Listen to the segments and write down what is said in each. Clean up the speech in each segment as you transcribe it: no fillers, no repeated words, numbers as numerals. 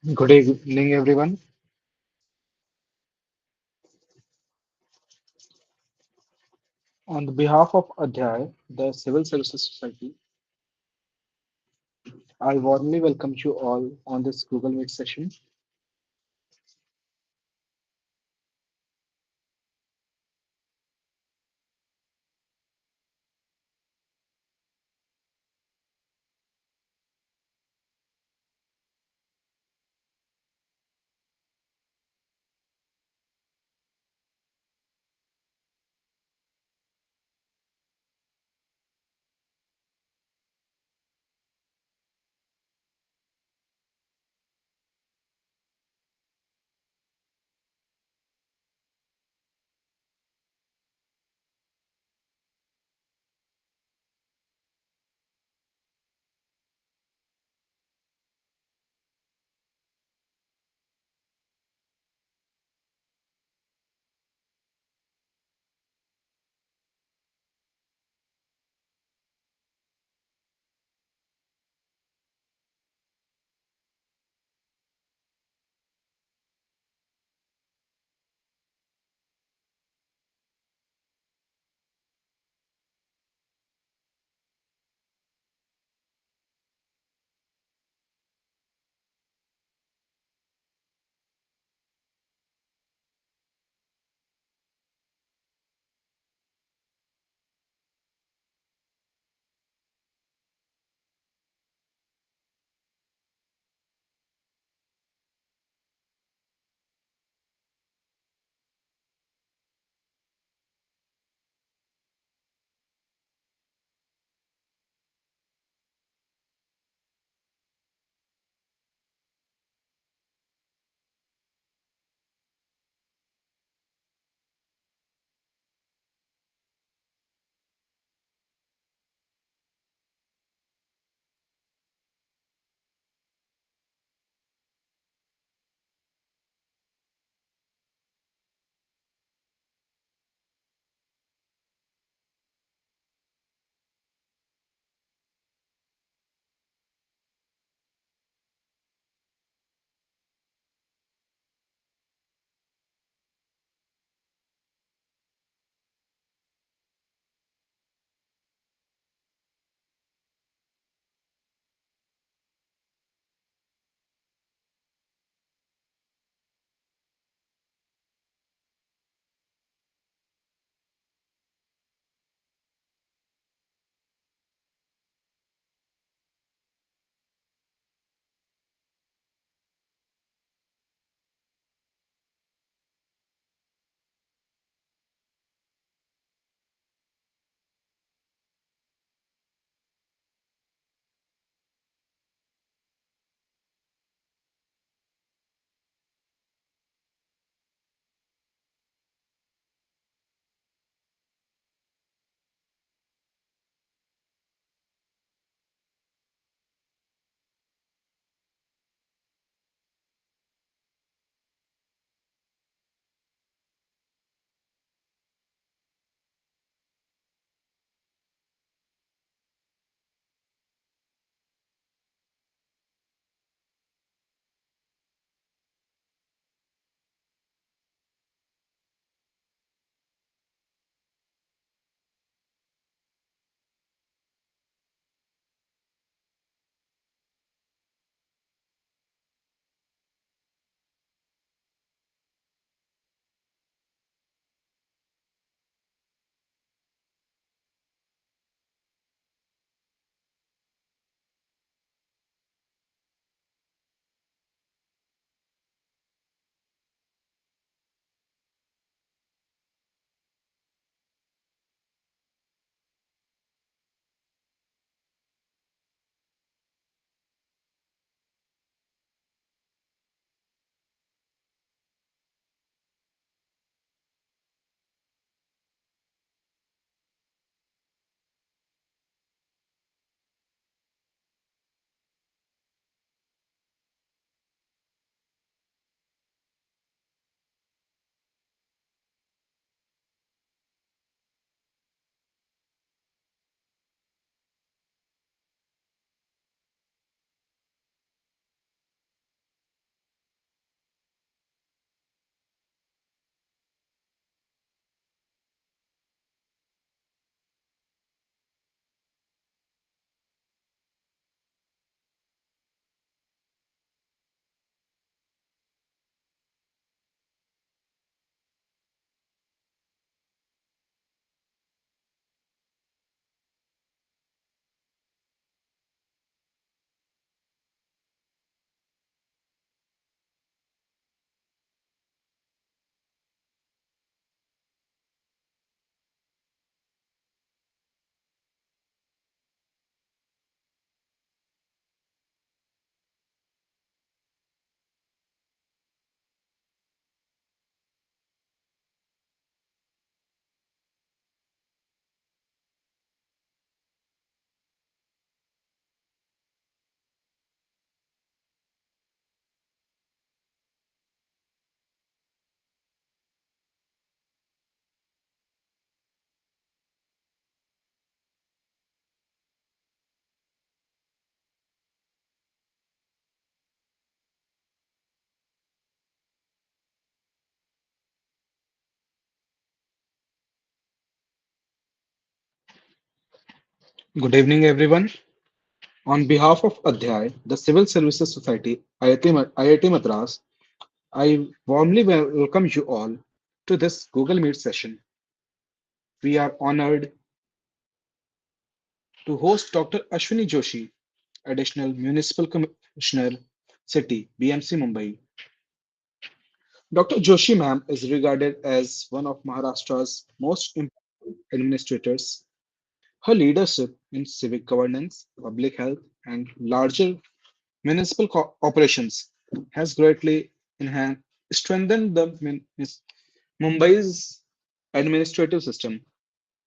Good evening, everyone. On the behalf of Adhyay, the Civil Services Society, I warmly welcome you all on this Google Meet session. Good evening, everyone. On behalf of Adhyay, the Civil Services Society, IIT Madras, I warmly welcome you all to this Google Meet session. We are honored to host Dr. Ashwini Joshi, Additional Municipal Commissioner, City, BMC Mumbai. Dr. Joshi ma'am is regarded as one of Maharashtra's most important administrators. Her leadership in civic governance, public health, and larger municipal operations has greatly enhanced, strengthened the Mumbai's administrative system.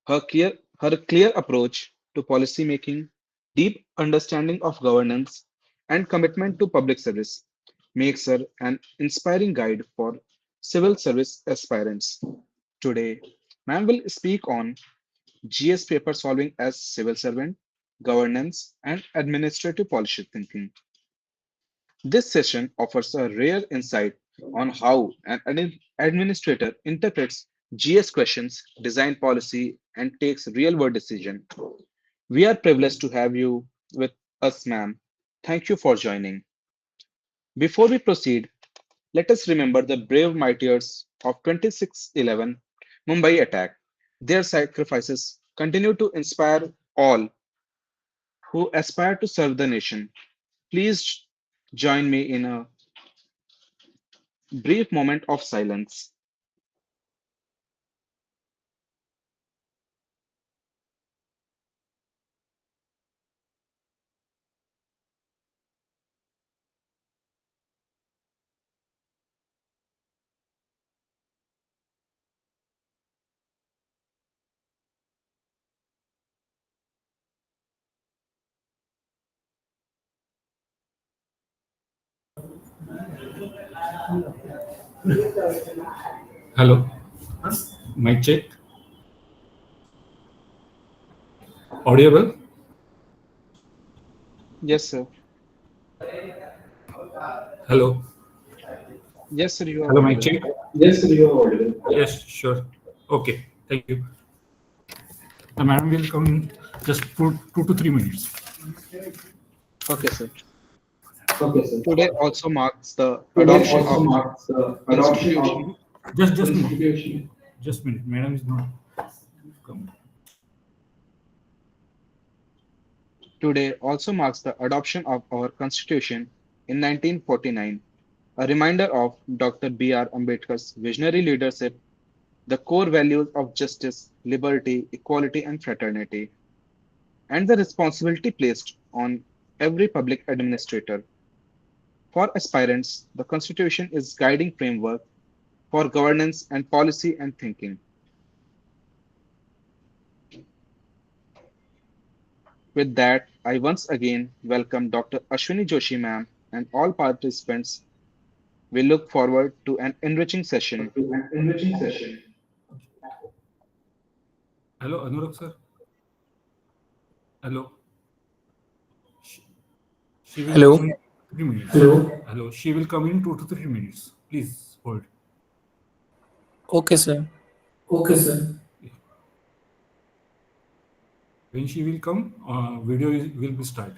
Her clear approach to policy making, deep understanding of governance, and commitment to public service makes her an inspiring guide for civil service aspirants. Today, ma'am will speak on GS paper solving as civil servant, governance, and administrative policy thinking. This session offers a rare insight on how an administrator interprets GS questions, design policy, and takes real-world decisions. We are privileged to have you with us, ma'am. Thank you for joining. Before we proceed, let us remember the brave martyrs of 2611 Mumbai attack. Their sacrifices continue to inspire all who aspire to serve the nation. Please join me in a brief moment of silence. Hello, mic check. Audible. Yes, sir. Hello. Yes, sir, you are Hello, mic audible. check. Yes, sir, you are audible. Yes, sure. Okay, thank you. The madam will come in just 2 to 3 minutes. Okay, sir. Okay, sir. Today also marks the Today adoption also of our marks the adoption constitution. of just minute. Constitution. Just minute. Madam is not come. Today also marks the adoption of our constitution in 1949, a reminder of Dr. B.R. Ambedkar's visionary leadership, the core values of justice, liberty, equality, and fraternity, and the responsibility placed on every public administrator. For aspirants, the constitution is guiding framework for governance and policy and thinking. With that, I once again welcome Dr. Ashwini Joshi ma'am and all participants. We look forward to an enriching session. To an enriching session. Hello, Anurag sir. Hello. She will Hello. come in 3 minutes. Hello. Hello. She will come in 2 to 3 minutes. Please hold. Okay, sir. Okay, sir. When she will come, will be start.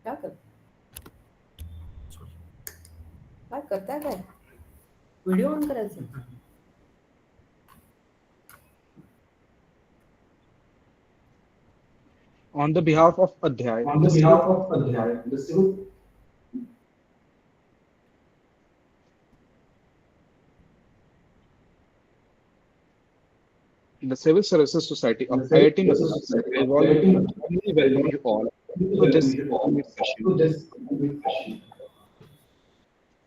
क्या कर काय करताय काय video on करायचं On the behalf of Adhyay, On the behalf of Adhyay, the Civil Services Society of the Civil IIT Services Madras, Society I of IIT warmly welcome you all to welcome this you all academic session. to this session.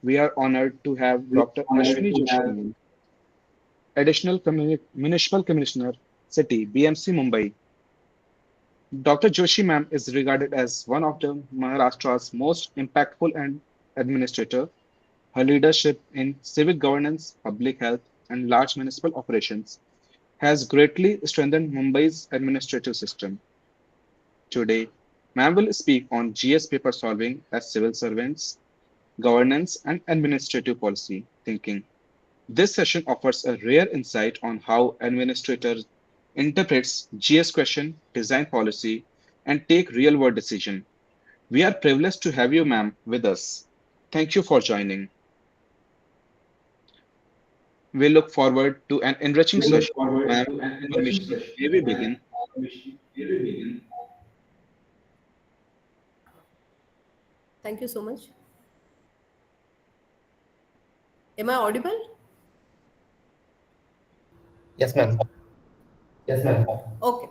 We are honored to have We Dr. are honored Ashwini to Joshi have IAS, Additional Municipal Commissioner, City, BMC Mumbai. Dr. Joshi ma'am is regarded as one of the Maharashtra's most impactful and administrator. Her leadership in civic governance, public health, and large municipal operations has greatly strengthened Mumbai's administrative system. Today, ma'am will speak on GS paper solving as civil servants, governance, and administrative policy thinking. This session offers a rare insight on how administrators interprets GS question, design policy, and take real-world decision. We are privileged to have you, ma'am, with us. Thank you for joining. We look forward to an enriching we look session. forward Ma'am, to an enriching permission, session. may we begin? Here we begin. Thank you so much. Am I audible? Yes, ma'am. Yes, ma'am. Okay.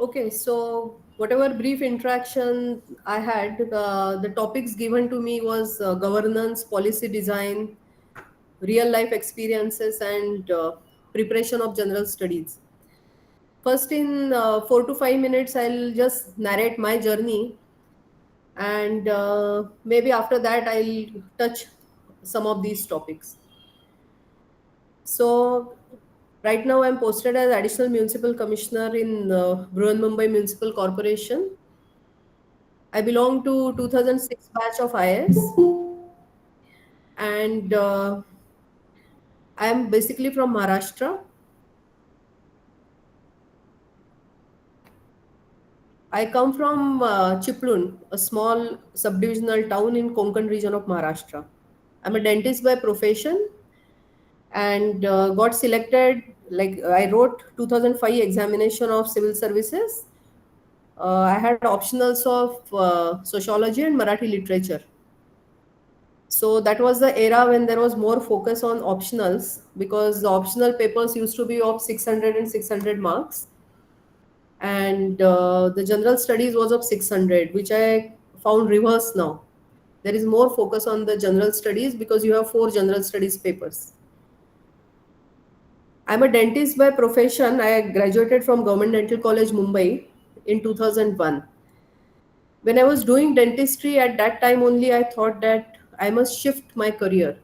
Okay, so whatever brief interaction I had, the topics given to me was governance, policy design, real life experiences, and preparation of general studies. First, in 4 to 5 minutes, I'll just narrate my journey, and maybe after that, I'll touch some of these topics. So, right now, I'm posted as Additional Municipal Commissioner in Mumbai Municipal Corporation. I belong to 2006 batch of IAS, and I am basically from Maharashtra. I come from Chiplun, a small subdivisional town in Konkan region of Maharashtra. I'm a dentist by profession and got selected. Like I wrote 2005 examination of civil services. I had optionals of sociology and Marathi literature. So that was the era when there was more focus on optionals because the optional papers used to be of 600 and 600 marks, and the general studies was of 600, which I found reverse now. There is more focus on the general studies because you have 4 general studies papers. I'm a dentist by profession. I graduated from Government Dental College, Mumbai in 2001. When I was doing dentistry at that time only, I thought that I must shift my career.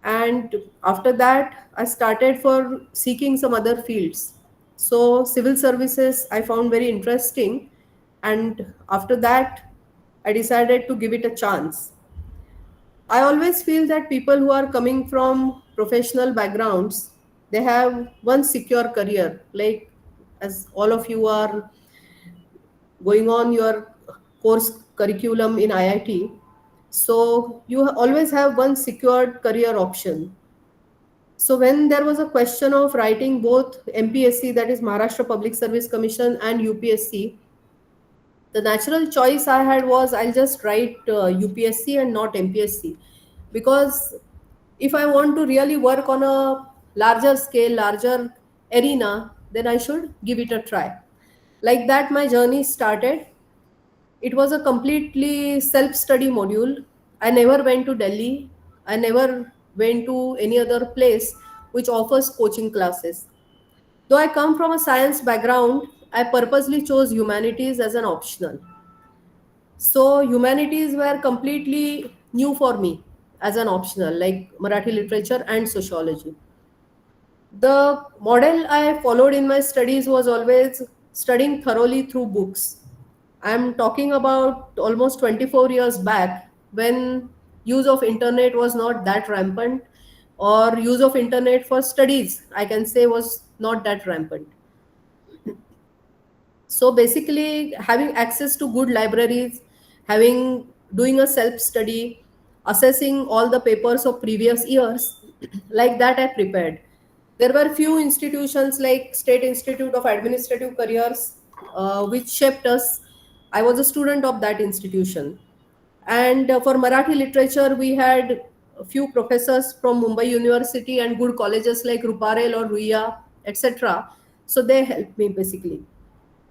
And after that, I started for seeking some other fields. So civil services I found very interesting, and after that, I decided to give it a chance. I always feel that people who are coming from professional backgrounds, they have one secure career. Like as all of you are going on your course curriculum in IIT, so you always have one secured career option. So when there was a question of writing both MPSC, that is Maharashtra Public Service Commission, and UPSC, the natural choice I had was I'll just write UPSC and not MPSC, because if I want to really work on a larger scale, larger arena, then I should give it a try. Like that, my journey started. It was a completely self study module. I never went to Delhi. I never went to any other place which offers coaching classes. Though I come from a science background, I purposely chose humanities as an optional. So, humanities were completely new for me as an optional, like Marathi literature and sociology. The model I followed in my studies was always studying thoroughly through books. I'm talking about almost 24 years back when use of internet was not that rampant, or use of internet for studies I can say was not that rampant. So basically, having access to good libraries, having doing a self study, assessing all the papers of previous years, like that I prepared. There were few institutions like State Institute of Administrative Careers, which shaped us. I was a student of that institution. And for Marathi literature, we had a few professors from Mumbai University and good colleges like Ruparel or Ruia, etc. So they helped me basically.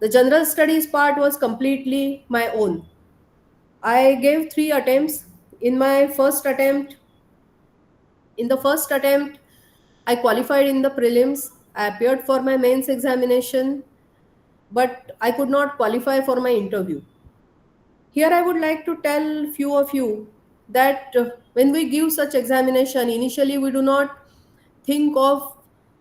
The general studies part was completely my own. I gave 3 attempts. In my first attempt, in the first attempt, I qualified in the prelims. I appeared for my mains examination, but I could not qualify for my interview. Here I would like to tell few of you that when we give such examination, initially we do not think of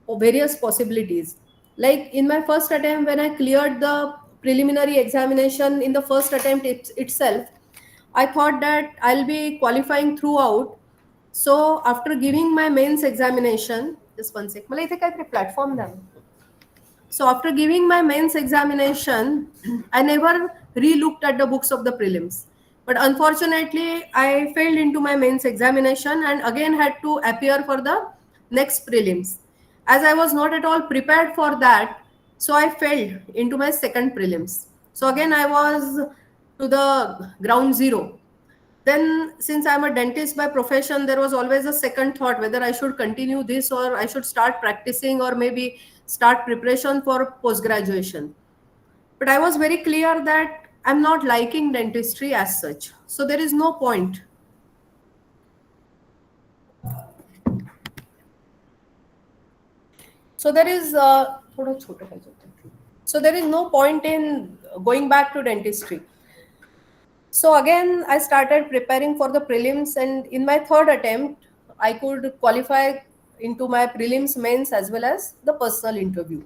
various possibilities. Like in my first attempt, when I cleared the preliminary examination in the first attempt itself, I thought that I'll be qualifying throughout. So after giving my mains examination, just one sec, मला इथे काहीतरी platform द्या. So after giving my mains examination, I never re-looked at the books of the prelims. But unfortunately, I failed into my mains examination and again had to appear for the next prelims. As I was not at all prepared for that, so I failed into my second prelims. So again, I was to the ground zero. Then, since I'm a dentist by profession, there was always a second thought whether I should continue this or I should start practicing or maybe start preparation for post graduation. But I was very clear that I'm not liking dentistry as such. So there is no point. So there is so there is no point in going back to dentistry. So again, I started preparing for the prelims, and in my third attempt, I could qualify into my prelims, mains, as well as the personal interview.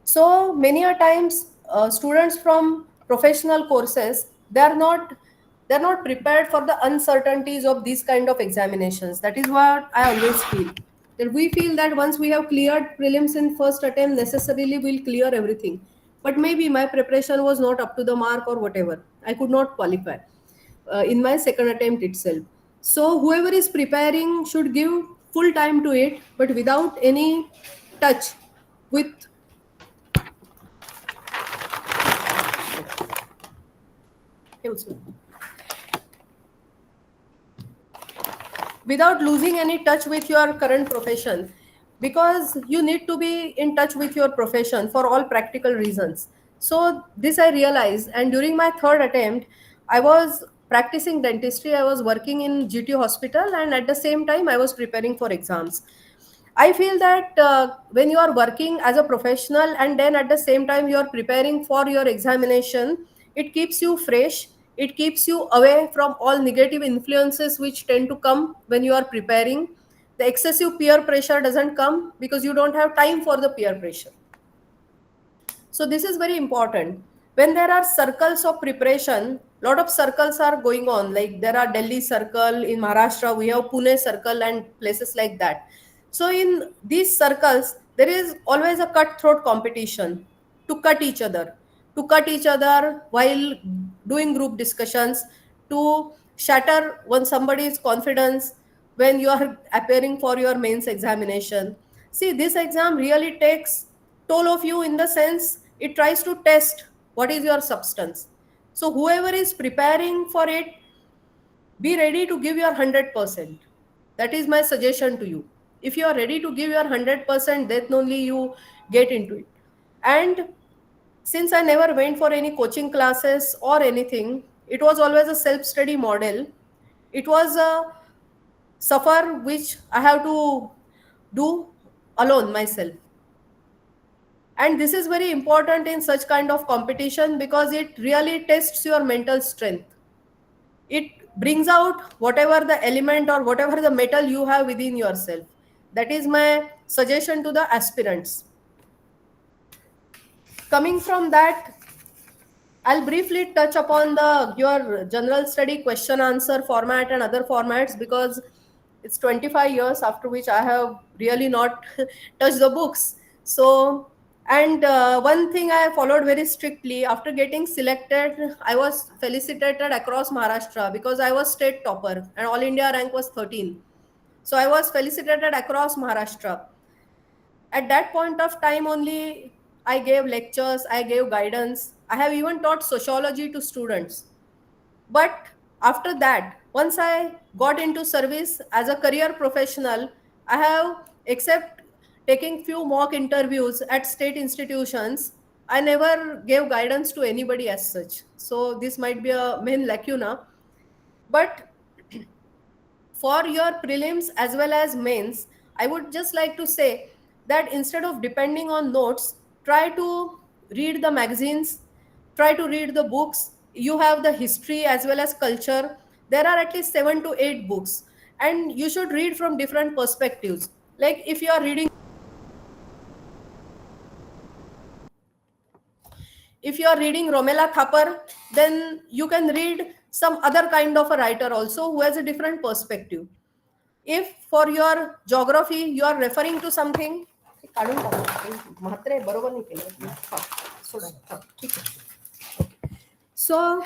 So many a times, students from professional courses, they're not prepared for the uncertainties of these kind of examinations. That is what I always feel. That we feel that once we have cleared prelims in first attempt, necessarily we'll clear everything. But maybe my preparation was not up to the mark or whatever. I could not qualify in my second attempt itself. So whoever is preparing should give full time to it, but without any touch with without losing any touch with your current profession, because you need to be in touch with your profession for all practical reasons. So this I realized, and during my third attempt I was practicing dentistry. I was working in GT hospital, and at the same time I was preparing for exams. I feel that when you are working as a professional and then at the same time you are preparing for your examination, it keeps you fresh. It keeps you away from all negative influences which tend to come when you are preparing. The excessive peer pressure doesn't come because you don't have time for the peer pressure. So this is very important. When there are circles of preparation, lot of circles are going on. Like there are Delhi circle, in Maharashtra we have Pune circle and places like that. So in these circles, there is always a cutthroat competition to cut each other while doing group discussions, to shatter when somebody's confidence when you are appearing for your mains examination. See, this exam really takes toll of you in the sense it tries to test what is your substance. So whoever is preparing for it, be ready to give your 100%. That is my suggestion to you. If you are ready to give your 100%, then only you get into it. And since I never went for any coaching classes or anything, it was always a self-study model. It was a suffer which I have to do alone myself. And this is very important in such kind of competition because it really tests your mental strength. It brings out whatever the element or whatever the metal you have within yourself. That is my suggestion to the aspirants. Coming from that, I'll briefly touch upon your general study question answer format and other formats because it's 25 years after which I have really not touched the books. So And one thing I followed very strictly, after getting selected, I was felicitated across Maharashtra because I was state topper and All India rank was 13. So I was felicitated across Maharashtra. At that point of time only, I gave lectures, I gave guidance. I have even taught sociology to students. But after that, once I got into service as a career professional, I have, except taking few mock interviews at state institutions, I never gave guidance to anybody as such. So this might be a main lacuna. But for your prelims as well as mains, I would just like to say that instead of depending on notes, try to read the magazines, try to read the books. You have the history as well as culture. There are at least 7 to 8 books, and you should read from different perspectives. Like if you are reading Romela Thapar, then you can read some other kind of a writer also who has a different perspective. If for your geography you are referring to something, काढून टाका. म्हात्रे बरोबर नाही केलं. हा, soda. हा, ठीक आहे. So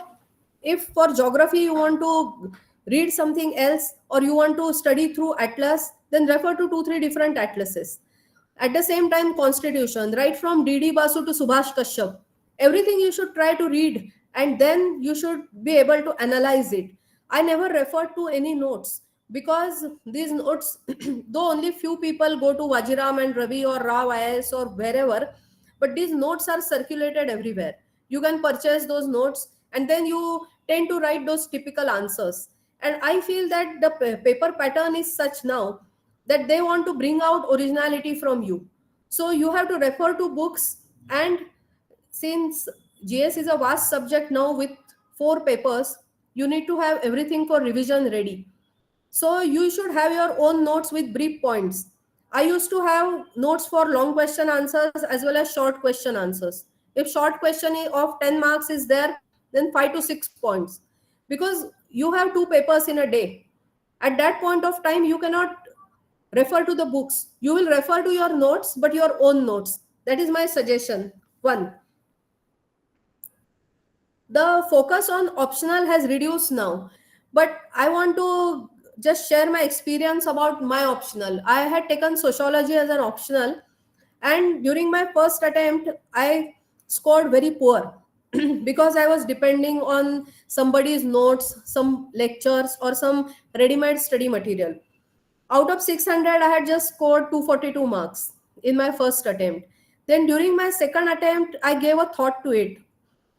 if for geography you want to read something else or you want to study through atlas, then refer to 2 3 different atlases. At the same time, constitution, right from DD Basu to Subhash Kashyap, everything you should try to read and then you should be able to analyze it. I never refer to any notes because these notes, though only few people go to Vajiram and Ravi or Rao IAS or wherever, but these notes are circulated everywhere. You can purchase those notes and then you tend to write those typical answers. And I feel that the paper pattern is such now that they want to bring out originality from you. So you have to refer to books, and since GS is a vast subject now with 4 papers, you need to have everything for revision ready. So you should have your own notes with brief points. I used to have notes for long question answers as well as short question answers. If short question of 10 marks is there, then 5 to 6 points. Because you have 2 papers in a day. At that point of time, you cannot refer to the books. You will refer to your notes, but your own notes. That is my suggestion. 1. The focus on optional has reduced now, but I want to just share my experience about my optional. I had taken sociology as an optional, and during my first attempt I scored very poor because I was depending on somebody's notes, some lectures or some ready-made study material. Out of 600, I had just scored 242 marks in my first attempt. Then during my second attempt, I gave a thought to it.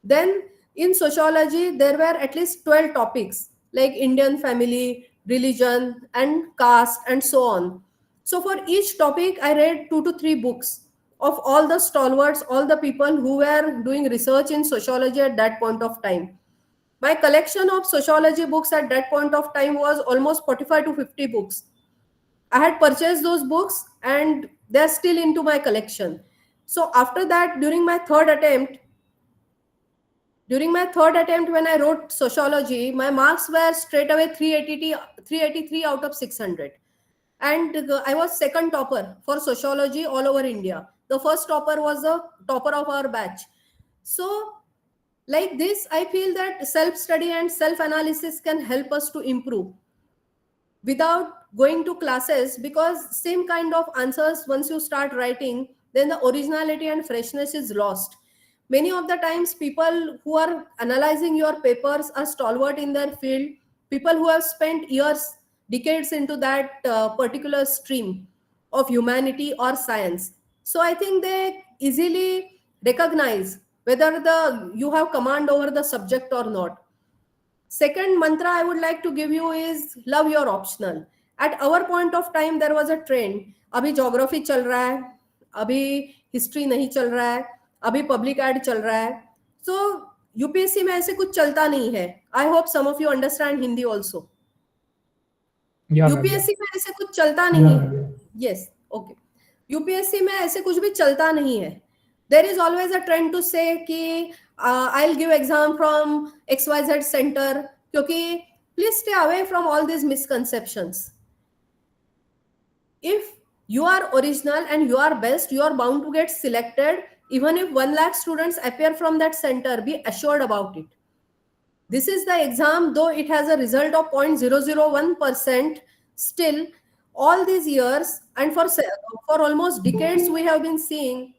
Then in sociology, there were at least 12 topics like Indian family, religion, and caste, and so on. So for each topic, I read 2 to 3 books of all the stalwarts, all the people who were doing research in sociology at that point of time. My collection of sociology books at that point of time was almost 45 to 50 books. I had purchased those books and they're still into my collection. So after that, during my third attempt when I wrote sociology, my marks were straight away 383 out of 600. And I was second topper for sociology all over India. The first topper was the topper of our batch. So like this, I feel that self-study and self-analysis can help us to improve without going to classes, because same kind of answers, once you start writing, then the originality and freshness is lost. Many of the times people who are analyzing your papers are stalwart in their field, people who have spent years, decades into that particular stream of humanity or science. So I think they easily recognize whether you have command over the subject or not. Second mantra I would like to give you is love your optional. At our point of time, there was a trend. अभी geography चल रहा है, अभी history नहीं चल रहा है, अभी public ad चल रहा है. So UPSC में ऐसे कुछ चलता नहीं है. I hope some of you understand Hindi also. Yeah, ma'am. UPSC में ऐसे कुछ चलता नहीं है. Yes, okay. UPSC में ऐसे कुछ भी चलता नहीं है. There is always a trend to say कि I'll give exam from XYZ center, क्योंकि please stay away from all these misconceptions. If you are original and you are best, you are bound to get selected Even if 1 lakh students appear from that center, be assured about it. This is the exam, though it has a result of 0.001%, still all these years and for almost decades we have been seeing,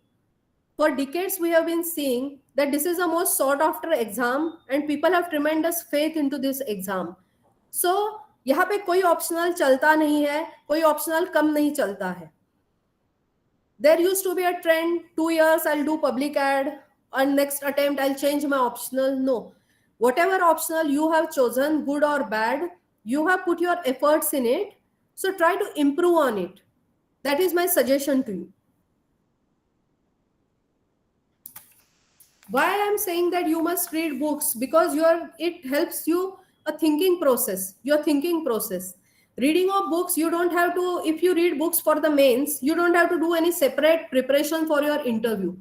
that this is the most sought after exam and people have tremendous faith into this exam. So यहाँ पे कोई optional चलता नहीं है, कोई optional कम नहीं चलता है. There used to be a trend, 2 years I'll do public ad, and next attempt I'll change my optional. No. Whatever optional you have chosen, good or bad, you have put your efforts in it. So try to improve on it. That is my suggestion to you. Why I am saying that you must read books? Because it helps you your thinking process. Reading of books, you don't have to, if you read books for the mains, you don't have to do any separate preparation for your interview.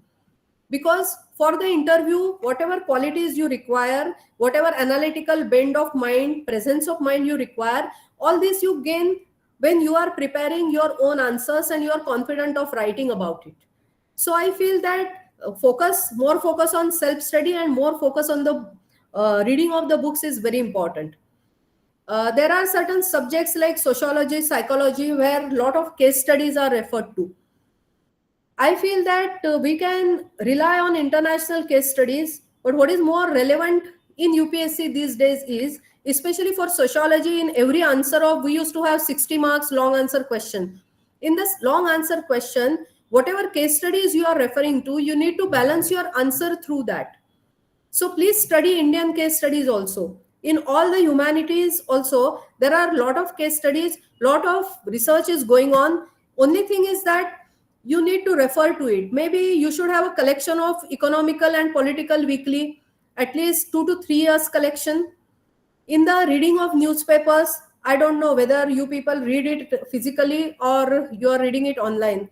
Because for the interview, whatever qualities you require, whatever analytical bend of mind, presence of mind you require, all this you gain when you are preparing your own answers and you are confident of writing about it. So I feel that more focus on self-study and more focus on the reading of the books is very important. There are certain subjects like sociology, psychology, where a lot of case studies are referred to. I feel that we can rely on international case studies, but what is more relevant in UPSC these days is, especially for sociology, in every answer we used to have 60 marks long answer question. In this long answer question, whatever case studies you are referring to, you need to balance your answer through that. So please study Indian case studies also. In all the humanities also, there are a lot of case studies, lot of research is going on. Only thing is that you need to refer to it. Maybe you should have a collection of economical and political weekly, at least 2 to 3 years collection. In the reading of newspapers, I don't know whether you people read it physically or you are reading it online.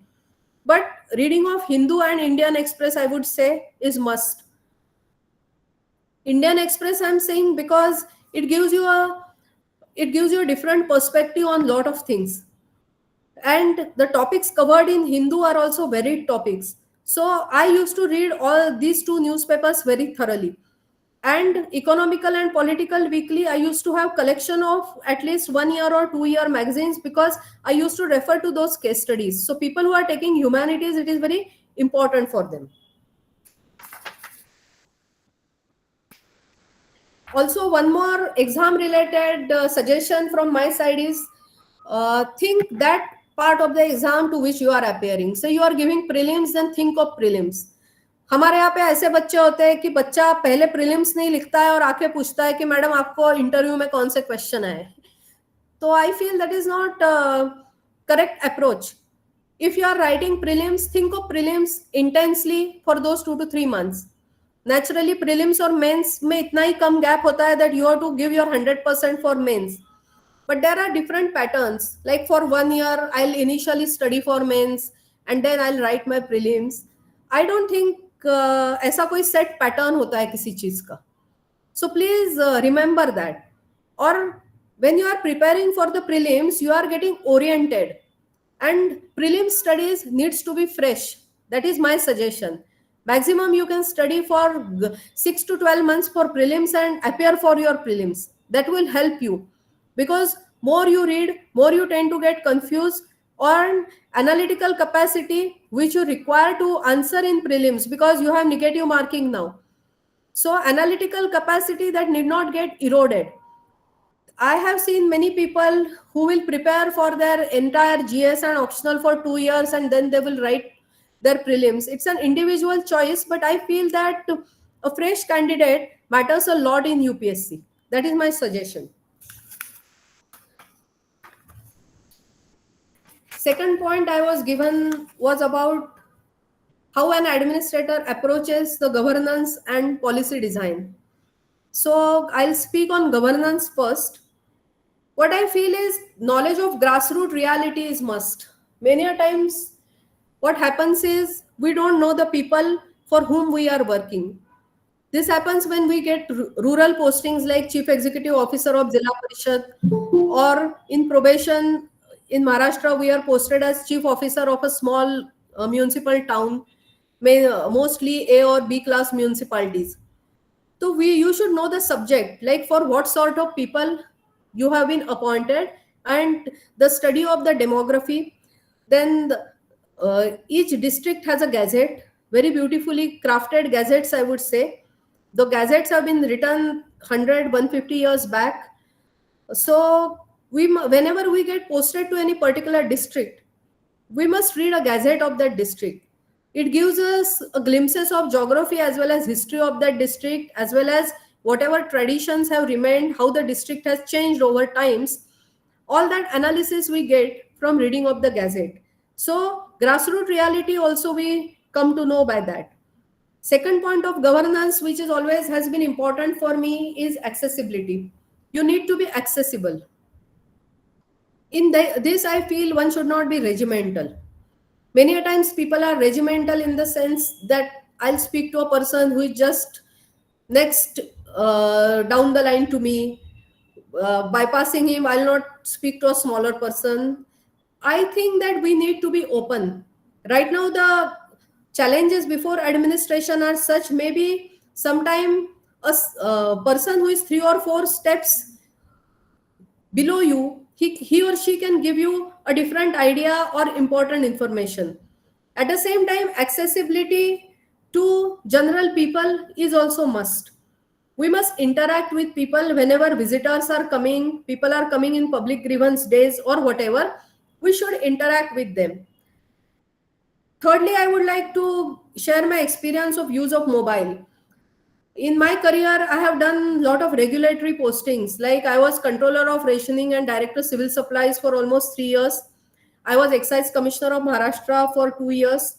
But reading of Hindu and Indian Express, I would say, is must. Indian Express, I'm saying because it gives you a different perspective on lot of things. And the topics covered in Hindu are also varied topics. So I used to read all these two newspapers very thoroughly. And economical and political weekly, I used to have collection of at least 1 year or 2 year magazines because I used to refer to those case studies. So people who are taking humanities, it is very important for them. Also, one more exam related suggestion from my side is think that part of the exam to which you are appearing. So you are giving prelims, then think of prelims. हमारे यहाँ पे ऐसे बच्चे होते हैं कि बच्चा पहले प्रीलिम्स नहीं लिखता है और आके पूछता है कि मैडम आपको इंटरव्यू में कौन से क्वेश्चन आए. तो I feel that is not correct approach. If you are writing prelims, think of prelims intensely for those 2 to 3 months. Naturally, prelims or mains में इतना ही कम gap होता है that you have to give your 100% for mains. But there are different patterns. Like for 1 year, I'll initially study for mains and then I'll write my prelims. I don't think ऐसा कोई set pattern होता है किसी चीज का. So please remember that. Or when you are preparing for the prelims, you are getting oriented. And prelim studies needs to be fresh. That is my suggestion. Maximum you can study for 6 to 12 months for prelims and appear for your prelims. That will help you. Because more you read, more you tend to get confused on analytical capacity which you require to answer in prelims because you have negative marking now. So analytical capacity that need not get eroded. I have seen many people who will prepare for their entire GS and optional for 2 years and then they will write their prelims. It's an individual choice, but I feel that a fresh candidate matters a lot in UPSC. That is my suggestion. Second point I was given was about how an administrator approaches the governance and policy design. So I'll speak on governance first. What I feel is knowledge of grassroots reality is must. Many a times what happens is we don't know the people for whom we are working. This happens when we get rural postings like Chief Executive Officer of Zilla Parishad, or in probation in Maharashtra, we are posted as Chief Officer of a small municipal town. mostly A or B class municipalities. So you should know the subject, like for what sort of people you have been appointed, and the study of the demography. Then each district has a gazette, very beautifully crafted gazettes, I would say. The gazettes have been written 100, 150 years back. So whenever we get posted to any particular district, we must read a gazette of that district. It gives us a glimpses of geography as well as history of that district, as well as whatever traditions have remained, how the district has changed over times. All that analysis we get from reading of the gazette. So grassroots reality also we come to know by that. Second point of governance, which is always has been important for me, is accessibility. You need to be accessible. In this, I feel one should not be regimental. Many a times people are regimental in the sense that I'll speak to a person who is just next down the line to me. Bypassing him, I'll not speak to a smaller person. I think that we need to be open. Right now, the challenges before administration are such, maybe sometime a person who is 3 or 4 steps below you, he or she can give you a different idea or important information. At the same time, accessibility to general people is also must. We must interact with people whenever visitors are coming, people are coming in public grievance days or whatever, we should interact with them. Thirdly, I would like to share my experience of use of mobile. In my career, I have done a lot of regulatory postings. Like I was controller of rationing and director civil supplies for almost 3 years. I was excise commissioner of Maharashtra for 2 years.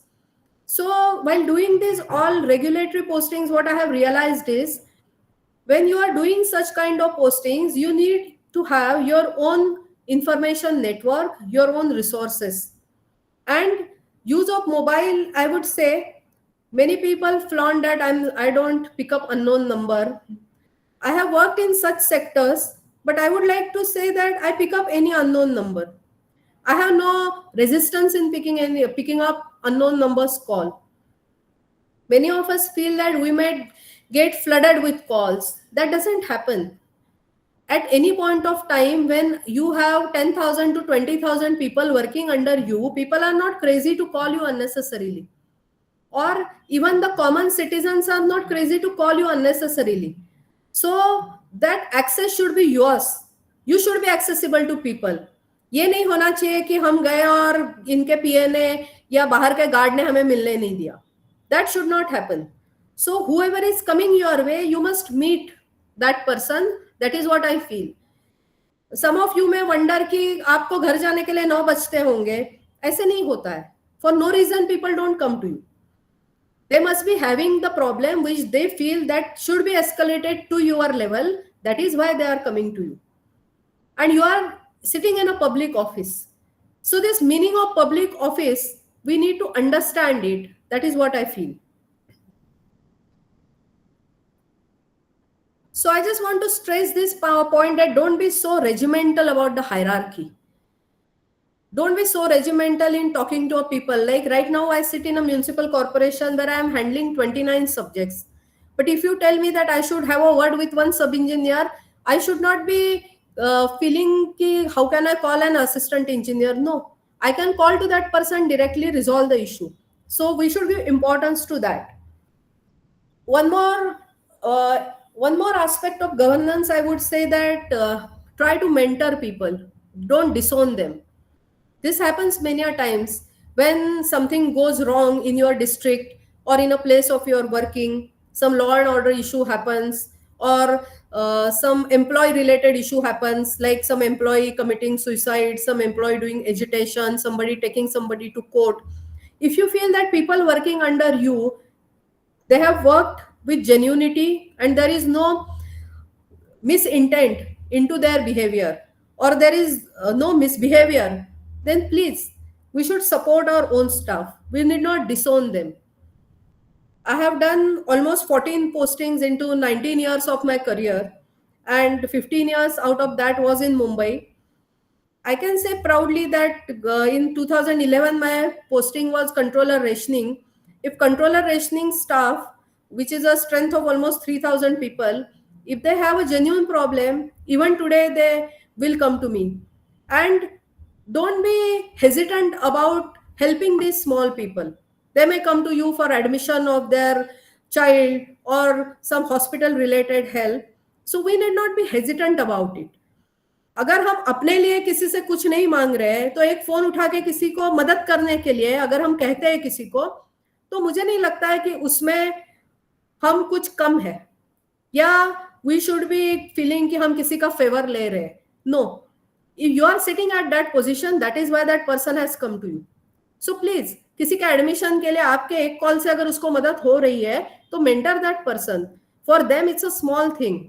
So while doing these all regulatory postings, what I have realized is when you are doing such kind of postings, you need to have your own information network, your own resources. And use of mobile, I would say, many people flaunt that I don't pick up unknown number. I have worked in such sectors, but I would like to say that I pick up any unknown number. I have no resistance in picking up unknown numbers call. Many of us feel that we might get flooded with calls. That doesn't happen. At any point of time, when you have 10,000 to 20,000 people working under you, people are not crazy to call you unnecessarily. Or even the common citizens are not crazy to call you unnecessarily. So that access should be yours. You should be accessible to people. ये नहीं होना चाहिए कि हम गए और इनके पीए ने या बाहर के गार्ड ने हमें मिलने नहीं दिया. That should not happen. So whoever is coming your way, you must meet that person. That is what I feel. Some of you may wonder कि आपको घर जाने के लिए 9 बजते होंगे. ऐसे नहीं होता है. For no reason people don't come to you. They must be having the problem which they feel that should be escalated to your level. That is why they are coming to you. And you are sitting in a public office. So this meaning of public office, we need to understand it. That is what I feel. So I just want to stress this point that don't be so regimental about the hierarchy. Don't be so regimental in talking to people. Like right now, I sit in a municipal corporation where I am handling 29 subjects. But if you tell me that I should have a word with one sub-engineer, I should not be feeling ki, how can I call an assistant engineer? No, I can call to that person directly, resolve the issue. So we should give importance to that. One more aspect of governance, I would say that try to mentor people. Don't disown them. This happens many a times when something goes wrong in your district or in a place of your working, some law and order issue happens, or some employee related issue happens, like some employee committing suicide, some employee doing agitation, somebody taking somebody to court. If you feel that people working under you, they have worked with genuinity and there is no misintent into their behavior, or there is no misbehavior, then please, we should support our own staff. We need not disown them. I have done almost 14 postings into 19 years of my career, and 15 years out of that was in Mumbai. I can say proudly that in 2011, my posting was controller rationing, if controller rationing staff, which is a strength of almost 3,000 people, if they have a genuine problem, even today they will come to me. And don't be hesitant about helping these small people. They may come to you for admission of their child or some hospital related help. So we need not be hesitant about it. अगर हम अपने लिए किसी से कुछ नहीं मांग रहे हैं तो एक फोन उठा के किसी को मदद करने के लिए अगर हम कहते हैं किसी को, तो मुझे नहीं लगता है कि उसमें हम कुछ कम है या वी शुड बी फीलिंग कि हम किसी का फेवर ले रहे हैं. No, if you are sitting at that position, that is why that person has come to you. So please किसी का एडमिशन के लिए आपके एक कॉल से अगर उसको मदद हो रही है तो mentor that person. For them it's a small thing.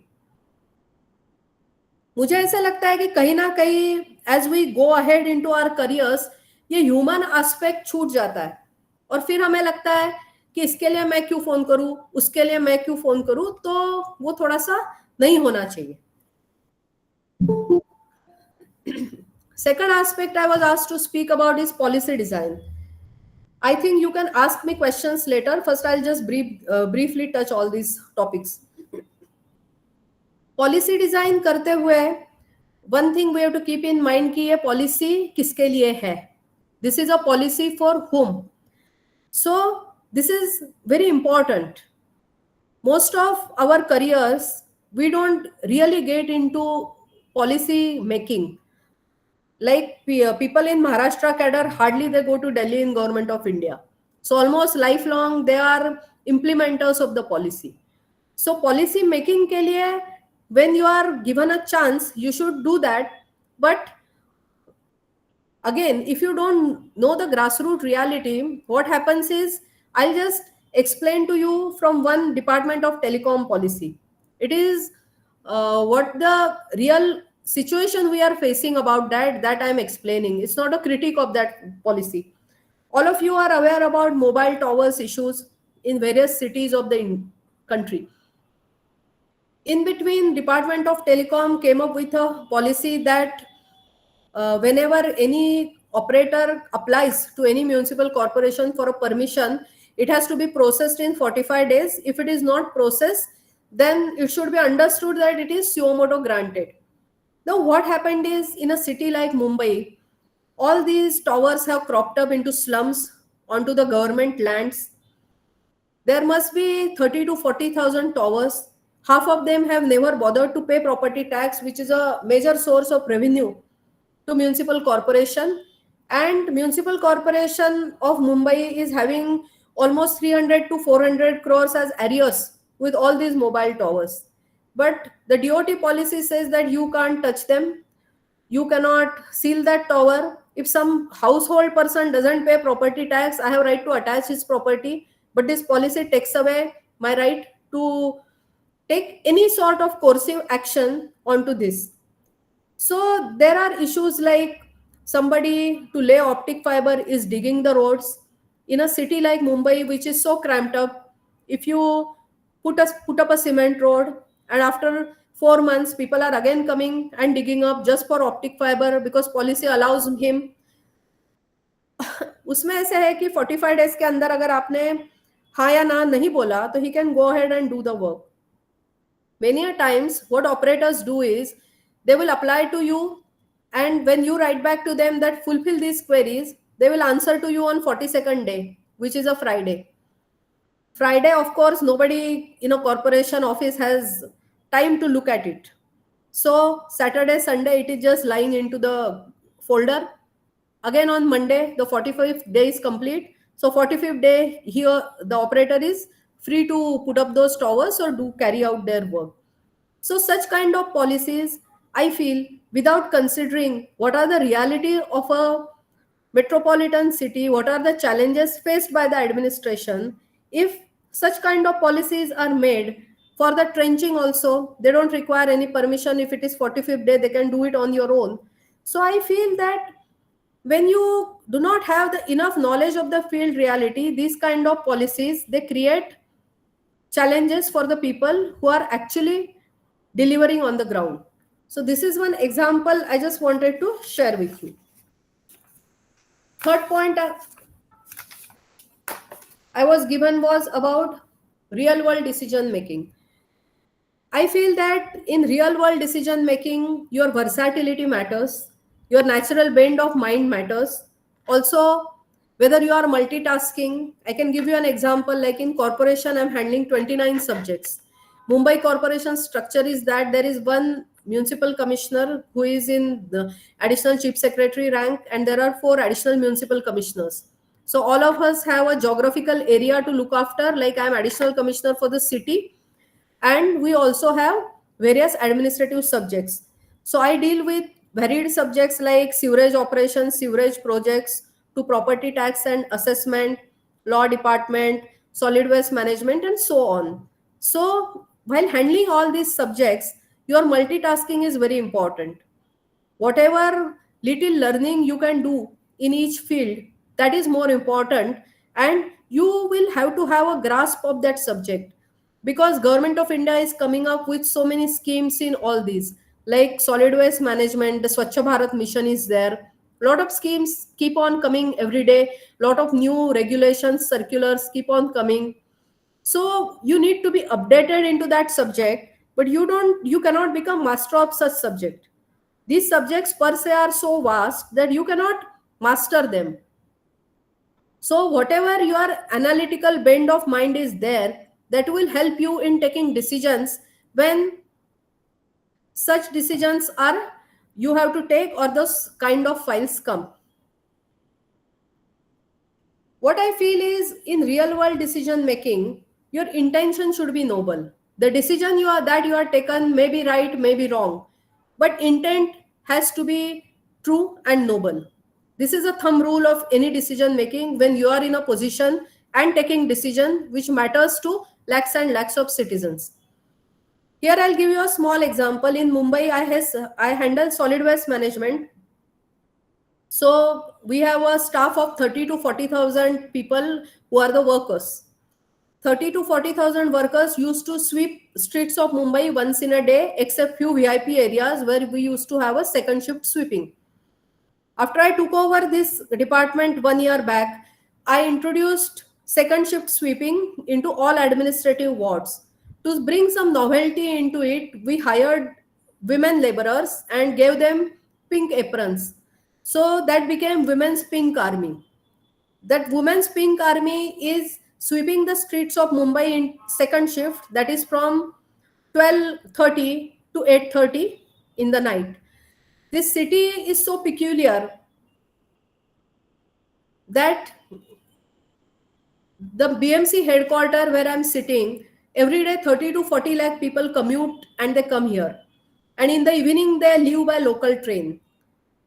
मुझे ऐसा लगता है कि कहीं ना कहीं as we go ahead into our careers ये ह्यूमन एस्पेक्ट छूट जाता है और फिर हमें लगता है कि इसके लिए मैं क्यों फोन करूं, उसके लिए मैं क्यों फोन करूं. तो वो थोड़ा सा नहीं होना चाहिए. Second aspect I was asked to speak about is policy design. I think you can ask me questions later. First, I'll just briefly touch all these topics. Policy design करते हुए one thing we have to keep in mind कि ये policy किसके लिए है. This is a policy for whom. So this is very important. Most of our careers we don't really get into policy making. Like people in Maharashtra cadre, hardly they go to Delhi in government of India. So almost lifelong they are implementers of the policy. So policy making ke liye, when you are given a chance, you should do that. But again, if you don't know the grassroots reality, what happens is, I'll just explain to you from one department of telecom policy. It is what the real situation we are facing about that I am explaining. It's not a critique of that policy. All of you are aware about mobile towers issues in various cities of the country. In between, Department of Telecom came up with a policy that whenever any operator applies to any municipal corporation for a permission, it has to be processed in 45 days. If it is not processed, then it should be understood that it is suo motu granted. Now, what happened is, in a city like Mumbai, all these towers have cropped up into slums onto the government lands. There must be 30 to 40,000 towers. Half of them have never bothered to pay property tax, which is a major source of revenue to municipal corporation. And municipal corporation of Mumbai is having almost 300 to 400 crores as arrears with all these mobile towers. But the DOT policy says that you can't touch them. You cannot seal that tower. If some household person doesn't pay property tax, I have right to attach his property. But this policy takes away my right to take any sort of coercive action onto this. So there are issues like somebody to lay optic fiber is digging the roads. In a city like Mumbai, which is so cramped up, if you put up a cement road, and after 4 months people are again coming and digging up just for optic fiber because policy allows him. उसमें ऐसे है कि 45 days के अंदर अगर आपने हाँ या ना नहीं बोला तो he can go ahead and do the work. Many a times what operators do is they will apply to you, and when you write back to them that fulfill these queries, they will answer to you on 42nd day, which is a Friday. Friday, of course, nobody in a corporation office has time to look at it. So Saturday, Sunday, it is just lying into the folder. Again on Monday, the 45th day is complete. So 45th day, here the operator is free to put up those towers or do carry out their work. So such kind of policies, I feel, without considering what are the reality of a metropolitan city, what are the challenges faced by the administration, if such kind of policies are made for the trenching also, they don't require any permission. If it is 45th day, they can do it on your own. So I feel that when you do not have the enough knowledge of the field reality, these kind of policies, they create challenges for the people who are actually delivering on the ground. So this is one example I just wanted to share with you. Third point, I was given was about real world decision making. I feel that in real world decision making, your versatility matters, your natural bend of mind matters. Also, whether you are multitasking, I can give you an example like in corporation, I'm handling 29 subjects. Mumbai corporation structure is that there is one municipal commissioner who is in the additional chief secretary rank, and there are four additional municipal commissioners. So all of us have a geographical area to look after, like I'm additional commissioner for the city, and we also have various administrative subjects. So I deal with varied subjects like sewerage operations, sewerage projects, to property tax and assessment, law department, solid waste management, and so on. So while handling all these subjects, your multitasking is very important. Whatever little learning you can do in each field, that is more important, and you will have to have a grasp of that subject, because government of India is coming up with so many schemes in all these, like solid waste management, the Swachh Bharat mission is there. Lot of schemes keep on coming every day, lot of new regulations, circulars keep on coming. So you need to be updated into that subject, but you cannot become master of such subject. These subjects per se are so vast that you cannot master them. So, whatever your analytical bend of mind is there, that will help you in taking decisions when such decisions are you have to take, or those kind of files come. What I feel is in real world decision making, your intention should be noble. The decision you are taken may be right, may be wrong, but intent has to be true and noble. This is a thumb rule of any decision making when you are in a position and taking decision which matters to lakhs and lakhs of citizens. Here I'll give you a small example. In Mumbai, I handle solid waste management. So we have a staff of 30 to 40,000 people who are the workers. 30 to 40,000 workers used to sweep streets of Mumbai once in a day, except few VIP areas where we used to have a second shift sweeping. After I took over this department 1 year back, I introduced second shift sweeping into all administrative wards. To bring some novelty into it, we hired women laborers and gave them pink aprons. So that became Women's Pink Army. That Women's Pink Army is sweeping the streets of Mumbai in second shift, that is from 12:30 to 8:30 in the night. This city is so peculiar that the BMC headquarters where I'm sitting, every day 30 to 40 lakh people commute and they come here. And in the evening, they leave by local train.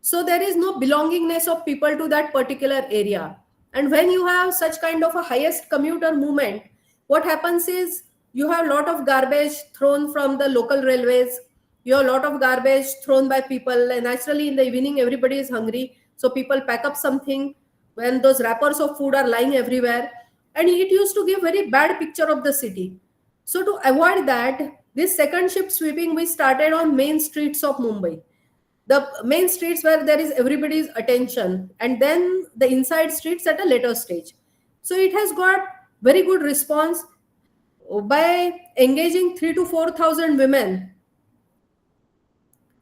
So there is no belongingness of people to that particular area. And when you have such kind of a highest commuter movement, what happens is you have a lot of garbage thrown from the local railways. You have a lot of garbage thrown by people. And naturally, in the evening, everybody is hungry. So people pack up something when those wrappers of food are lying everywhere. And it used to give very bad picture of the city. So to avoid that, this second shift sweeping we started on main streets of Mumbai, the main streets where there is everybody's attention, and then the inside streets at a later stage. So it has got very good response. By engaging 3 to 4,000 women,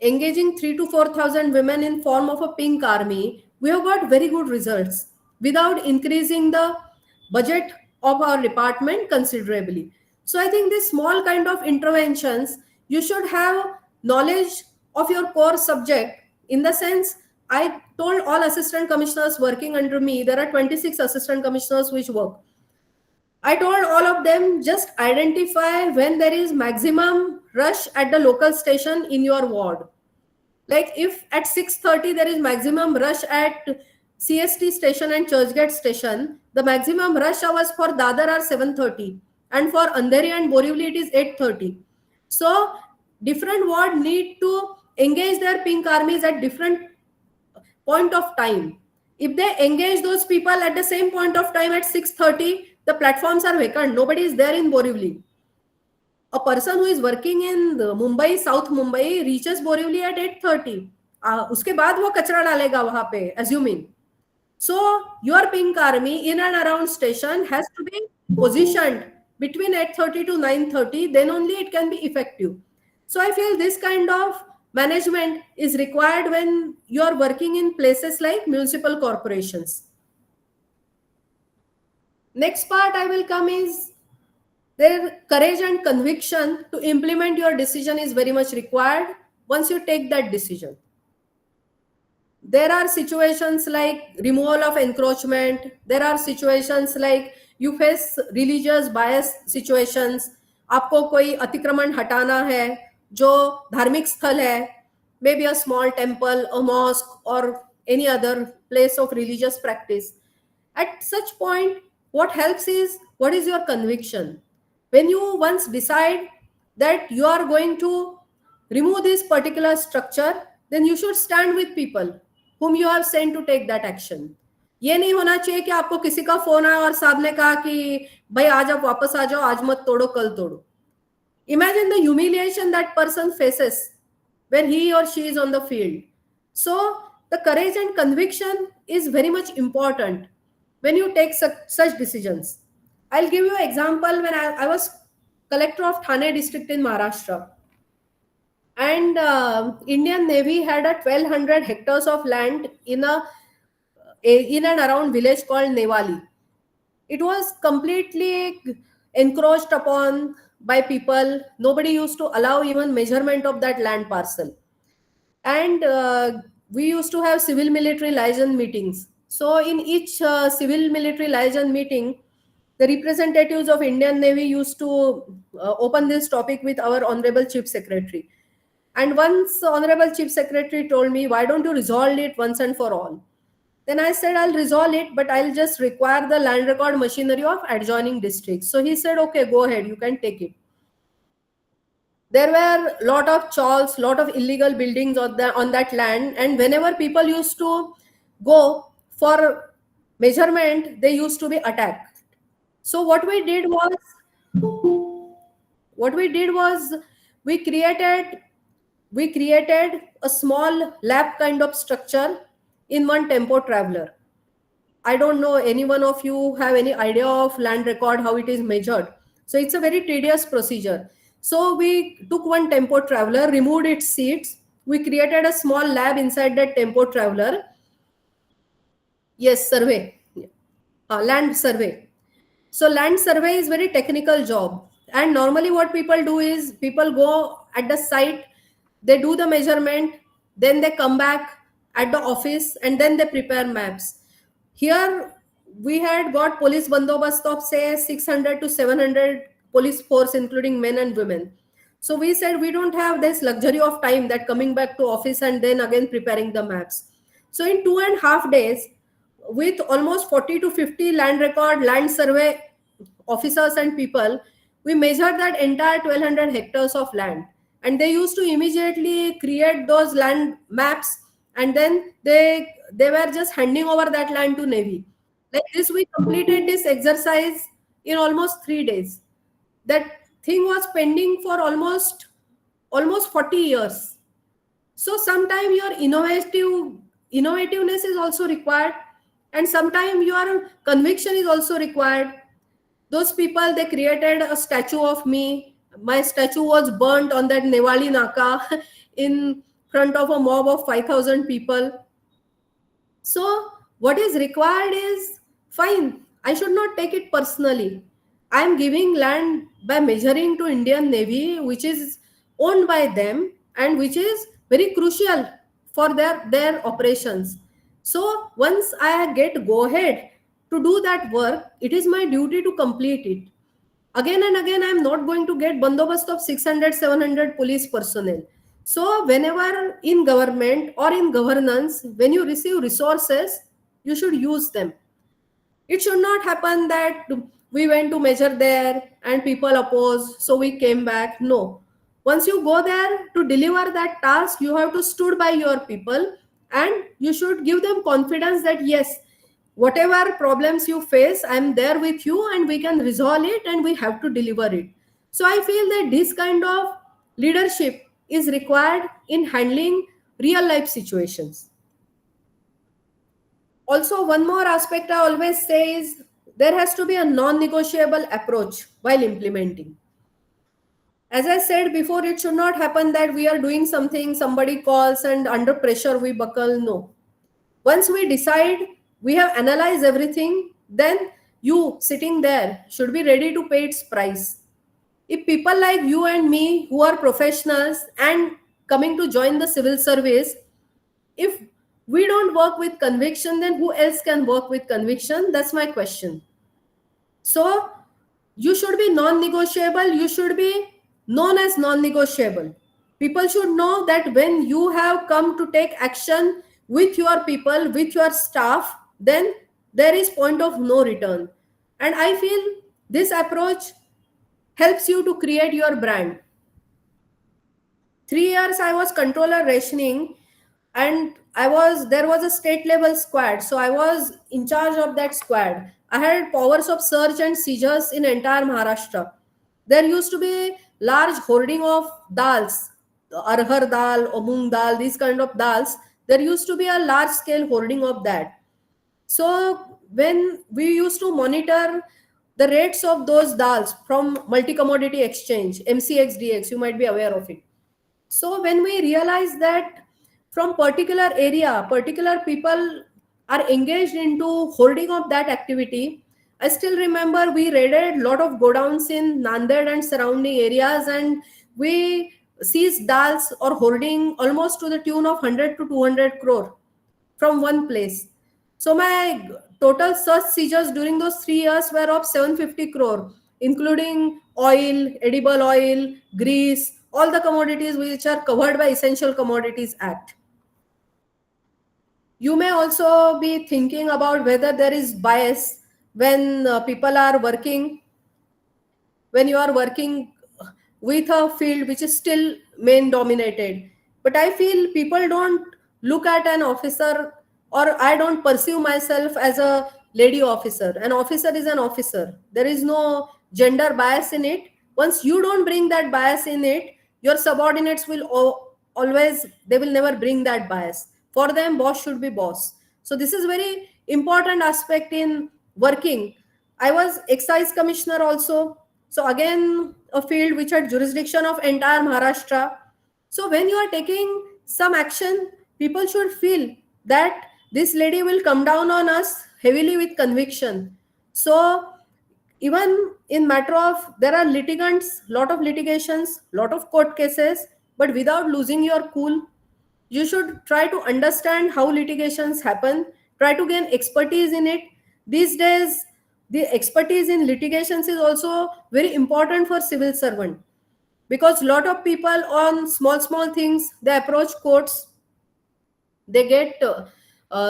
in form of a pink army, we have got very good results without increasing the budget of our department considerably. So I think this small kind of interventions, you should have knowledge of your core subject. In the sense, I told all assistant commissioners working under me, there are 26 assistant commissioners which work. I told all of them, just identify when there is maximum rush at the local station in your ward. Like if at 6:30 there is maximum rush at CST station and Churchgate station, the maximum rush hours for Dadar are 7:30, and for Andheri and Borivali it is 8:30. So different ward need to engage their pink armies at different point of time. If they engage those people at the same point of time at 6:30, the platforms are vacant. Nobody is there in Borivali. A person who is working in Mumbai, South Mumbai, reaches Borivali at 8:30. उसके बाद वो कचरा डालेगा वहां पे, assuming. So your pink army in and around station has to be positioned between 8:30 to 9:30, then only it can be effective. So I feel this kind of management is required when you are working in places like municipal corporations. Next part I will come is their courage and conviction to implement your decision is very much required once you take that decision. There are situations like removal of encroachment. There are situations like you face religious bias situations. आपको कोई अतिक्रमण हटाना है जो धार्मिक स्थल है, maybe a small temple, a mosque, or any other place of religious practice. At such point, what helps is what is your conviction. When you once decide that you are going to remove this particular structure, then you should stand with people whom you have sent to take that action. ये नहीं होना चाहिए कि आपको किसी का phone आया और साहब ने कहा कि भाई आज आप वापस आ जाओ, आज मत तोड़ो, कल तोड़ो. Imagine the humiliation that person faces when he or she is on the field. So the courage and conviction is very much important when you take such decisions. I'll give you an example. When I was collector of Thane district in Maharashtra, and Indian Navy had a 1200 hectares of land in and around village called Nevali. It was completely encroached upon by people. Nobody used to allow even measurement of that land parcel. And we used to have civil military liaison meetings. So in each civil military liaison meeting, the representatives of Indian Navy used to open this topic with our Honorable Chief Secretary. And once Honorable Chief Secretary told me, why don't you resolve it once and for all? Then I said, I'll resolve it, but I'll just require the land record machinery of adjoining districts. So he said, okay, go ahead, you can take it. There were a lot of chawls, lot of illegal buildings on that land. And whenever people used to go for measurement, they used to be attacked. So what we did was we created a small lab kind of structure in one tempo traveler. I don't know any one of you have any idea of land record, how it is measured. So it's a very tedious procedure. So we took one tempo traveler, removed its seats. We created a small lab inside that tempo traveler. Yes, survey. Land survey. So land survey is very technical job. And normally what people do is people go at the site, they do the measurement, then they come back at the office and then they prepare maps. Here we had got police bandobast of say 600 to 700 police force including men and women. So we said we don't have this luxury of time that coming back to office and then again preparing the maps. So in 2.5 days, with almost 40 to 50 land record, land survey officers and people, we measured that entire 1200 hectares of land. And they used to immediately create those land maps, and then they were just handing over that land to Navy. Like this, we completed this exercise in almost 3 days. That thing was pending for almost 40 years. So sometimes your innovativeness is also required, and sometimes your conviction is also required. Those people, they created a statue of me. My statue was burnt on that Nevali Naka in front of a mob of 5,000 people. So what is required is fine. I should not take it personally. I am giving land by measuring to Indian Navy, which is owned by them and which is very crucial for their operations. So once I get go ahead to do that work, it is my duty to complete it. Again and again, I am not going to get bandobast of 600, 700 police personnel. So whenever in government or in governance, when you receive resources, you should use them. It should not happen that we went to measure there and people opposed, so we came back. No. Once you go there to deliver that task, you have to stood by your people and you should give them confidence that yes, whatever problems you face, I'm there with you and we can resolve it and we have to deliver it. So I feel that this kind of leadership is required in handling real life situations. Also, one more aspect I always say is there has to be a non-negotiable approach while implementing. As I said before, it should not happen that we are doing something, somebody calls, and under pressure we buckle. No. Once we decide, we have analyzed everything, then you sitting there should be ready to pay its price. If people like you and me who are professionals and coming to join the civil service, if we don't work with conviction, then who else can work with conviction? That's my question. So you should be non-negotiable, you should be known as non-negotiable. People should know that when you have come to take action with your people, with your staff, then there is point of no return. And I feel this approach helps you to create your brand. 3 years I was controller rationing, and there was a state level squad, so I was in charge of that squad. I had powers of search and seizures in entire Maharashtra. There used to be large hoarding of dals, arhar dal or moong dal, these kind of dals. There used to be a large scale hoarding of that. So when we used to monitor the rates of those dals from multi commodity exchange, MCXDX, you might be aware of it. So when we realize that from particular area, particular people are engaged into holding of that activity, I still remember we raided lot of godowns in Nanded and surrounding areas, and we seized dals or hoarding almost to the tune of 100 to 200 crore from one place. So my total search seizures during those 3 years were of 750 crore, including oil, edible oil, grease, all the commodities which are covered by Essential Commodities Act. You may also be thinking about whether there is bias when people are working, when you are working with a field which is still men dominated. But I feel people don't look at an officer, or I don't perceive myself as a lady officer. An officer is an officer. There is no gender bias in it. Once you don't bring that bias in it, your subordinates will always, they will never bring that bias. For them, boss should be boss. So this is very important aspect in working. I was excise commissioner also. So again, a field which had jurisdiction of entire Maharashtra. So when you are taking some action, people should feel that this lady will come down on us heavily with conviction. So even in matter of, there are litigants, lot of litigations, lot of court cases, but without losing your cool, you should try to understand how litigations happen, try to gain expertise in it. These days the expertise in litigations is also very important for civil servant, because lot of people on small things, they approach courts, they get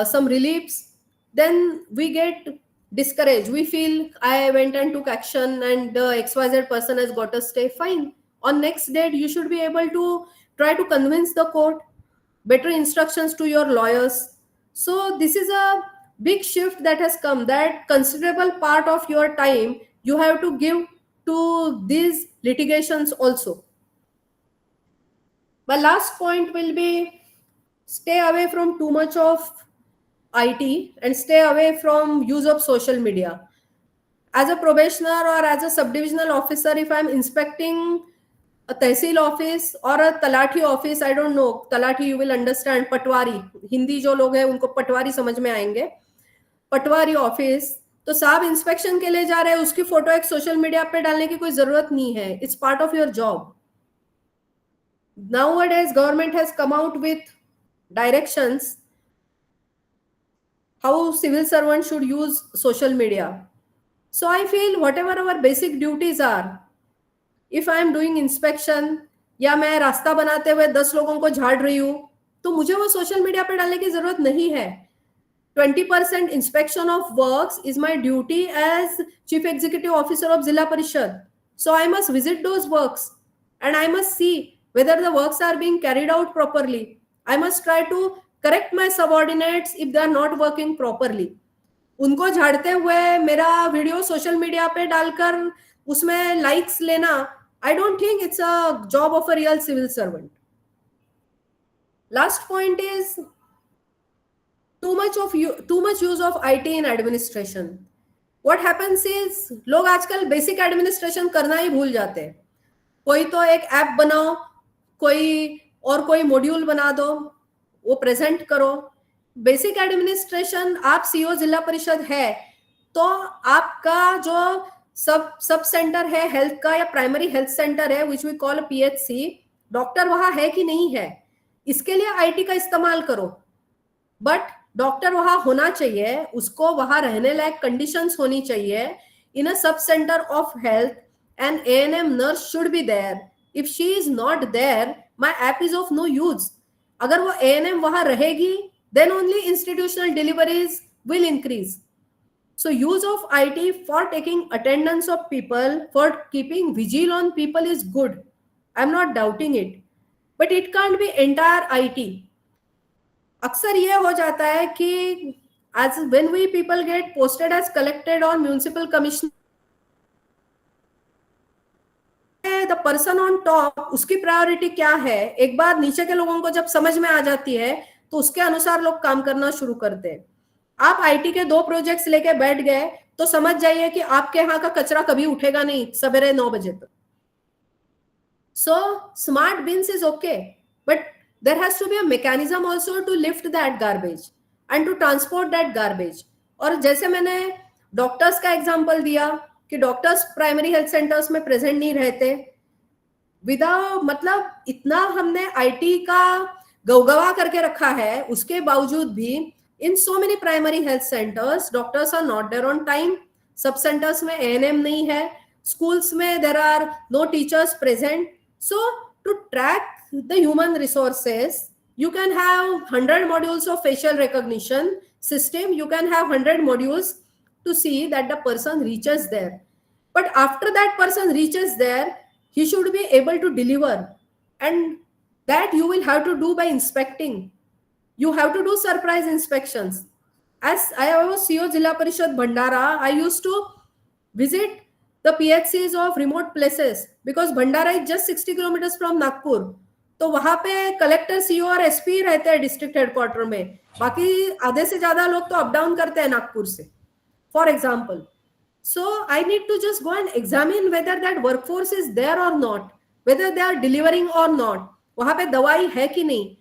some reliefs, then we get discouraged. We feel I went and took action and the XYZ person has got a stay, fine. On next date you should be able to try to convince the court, better instructions to your lawyers. So this is a big shift that has come, that considerable part of your time you have to give to these litigations also. My last point will be, stay away from too much of IT and stay away from use of social media. As a probationer or as a subdivisional officer, if I'm inspecting a tehsil office or a talathi office, I don't know, talathi you will understand, patwari, Hindi जो लोग हैं उनको पटवारी समझ में आएंगे, पटवारी office, तो साहब inspection के लिए जा रहे हैं, उसकी फोटो एक सोशल मीडिया पे डालने की कोई जरूरत नहीं है. It's part of your job. Nowadays government has come out with directions how civil servants should use social media. So I feel whatever our basic duties are, if I am doing inspection या मैं रास्ता बनाते हुए 10 लोगों को झाड़ रही हूँ, तो मुझे वो सोशल मीडिया पे डालने की जरूरत नहीं है. 20% inspection of works is my duty as chief executive officer of Zilla Parishad. So I must visit those works and I must see whether the works are being carried out properly. I must try to correct my subordinates if they are not working properly. उनको झाड़ते हुए मेरा video social media पे डालकर उसमें likes लेना, I don't think it's a job of a real civil servant. Last point is, too too much use of IT in administration. What happens is लोग आजकल basic administration करना ही भूल जाते हैं. कोई तो एक ऐप बनाओ, कोई मॉड्यूल बना दो, वो प्रेजेंट करो. बेसिक एडमिनिस्ट्रेशन आप सीईओ जिला परिषद है तो आपका जो सब सेंटर है हेल्थ का या प्राइमरी हेल्थ सेंटर है which we call PHC, doctor वहां है कि नहीं है, इसके लिए आईटी का इस्तेमाल करो. बट डॉक्टर वहां होना चाहिए, उसको वहां रहने लायक कंडीशंस होनी चाहिए. In a sub centre of health an ANM nurse should be there. If she is not there my app is of no use. अगर वो एएनएम वहां रहेगी then only institutional deliveries will increase. So use of IT for taking attendance of people, for keeping vigil on people is good. I'm not doubting it. But it can't be entire IT. अक्सर ये हो जाता है कि as when we people get posted as collected on municipal commission, the person on top उसकी priority क्या है, एक बार नीचे के लोगों को जब समझ में आ जाती है तो उसके अनुसार लोग काम करना शुरू करते हैं. आप आईटी के 2 प्रोजेक्ट्स लेके बैठ गए तो समझ जाइए कि आपके यहाँ का कचरा कभी उठेगा नहीं सवेरे 9 बजे तक. So smart bins is okay, but there has to be a mechanism also to lift that garbage and to transport that garbage. और जैसे मैंने डॉक्टर्स का एग्जांपल दिया कि डॉक्टर्स प्राइमरी हेल्थ सेंटर्स में प्रेजेंट नहीं रहते, विदाउट मतलब इतना हमने आईटी का गवगवा करके रखा है, उसके बावजूद भी in so many primary health centres doctors are not there on time. Sub centres में एएनएम नहीं है, स्कूल्स में there are no teachers present. So to track the human resources you can have 100 modules of facial recognition system, you can have 100 modules to see that the person reaches there. But after that person reaches there, he should be able to deliver, and that you will have to do by inspecting. You have to do surprise inspections. As I was CEO Jilla Parishad Bhandara, I used to visit the PHCs of remote places because Bhandara is just 60 kilometers from Nagpur. तो वहां पे collector CO और SP रहते हैं district headquarter में, बाकी आधे से ज्यादा लोग तो अप डाउन करते हैं नागपुर से for example. So I need to just go and examine whether that workforce is there or not, whether they are delivering or not, वहां पे दवाई है कि नहीं.